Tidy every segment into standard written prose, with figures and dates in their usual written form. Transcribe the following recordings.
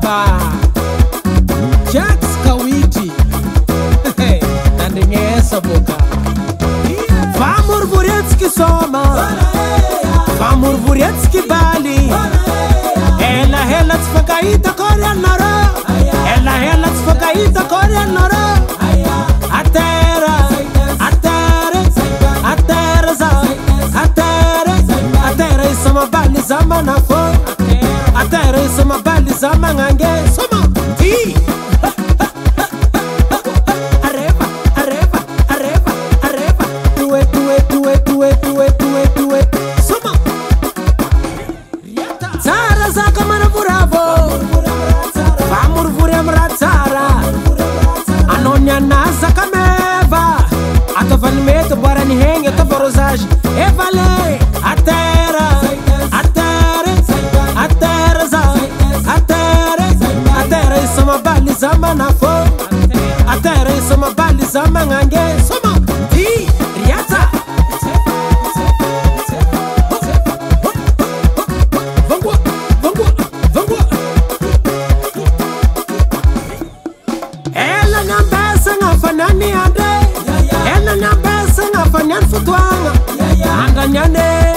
Baba Jax Kawiti Nandingesa boka Famur Vuretski Soma Famur Vuretski Bali Ela hela tsfakaita Korean Nara Ela hela tsfakaita Korean Nara Atera Sama bali zama na fo Atere sama bali zama ngange Sama Ti Areva, areva, areva, areva Tuwe, tuwe, tuwe, tuwe, tuwe, tuwe, tuwe Sama Zara zaka mana buravo Famur vure mratzara Anonya nasa kameva Atavani meto barani henge kavarozage Evale Atera Sama bali zama na fo Atere sama bali zama ngange Sama Di Riata Vangwa Vangwa Vangwa Ela ngambesa ngafanani ande Ela ngambesa ngafanyan futwanga Anganyane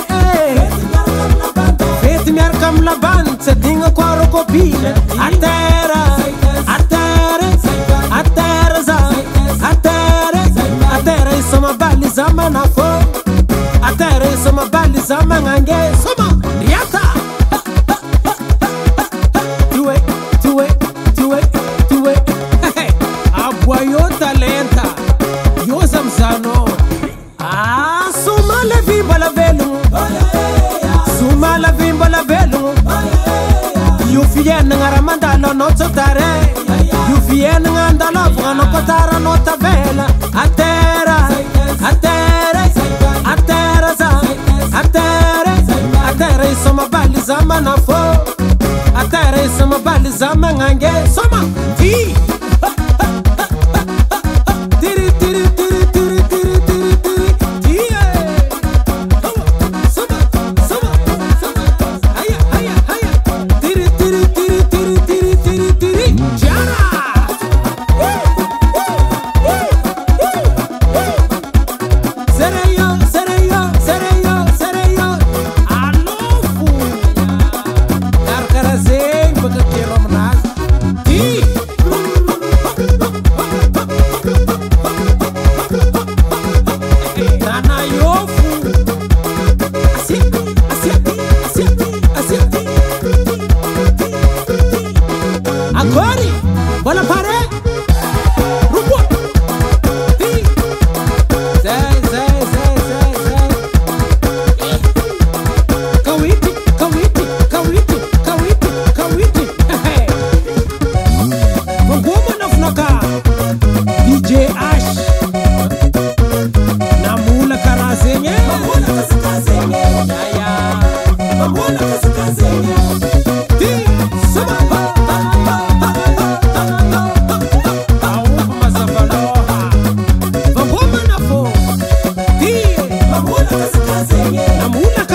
Feti miarkam laban Sedinga kwa rokopile Atera Sama bali zama na fo Atere sama bali zama ngange Sama Riata Tuwe, tuwe, tuwe, tuwe Abwa yo talenta Yo zamzano Suma la vimba la velu Suma la vimba la velu Yufien ngaramanda lo nototare Yufien ngandala vano kotara notavela Atera Atere sama bali zama na fo Atere sama bali zama ngange Sama Ti Tiri tiri tiri tiri tiri tiri tiri Ti Sama Sama Sama Haya haya haya Tiri tiri tiri tiri tiri tiri tiri Jana Sereyo Sereyo Sereyo Sereyo Alofu Karkarazeng Bagakiro Mnaz Ti Nana Yofu Asiati Asiati Asiati Asiati Agori Bola pare Rubo Ti Zay Zay Zay Zay Zay Kawiti Kawiti Kawiti Kawiti Kawiti Mangoma na funaka DJ Ash Namula karazenye Mamula kasikazenye Yaya Mamula kasikazenye Ti Sama Mamula kasikazenye Namula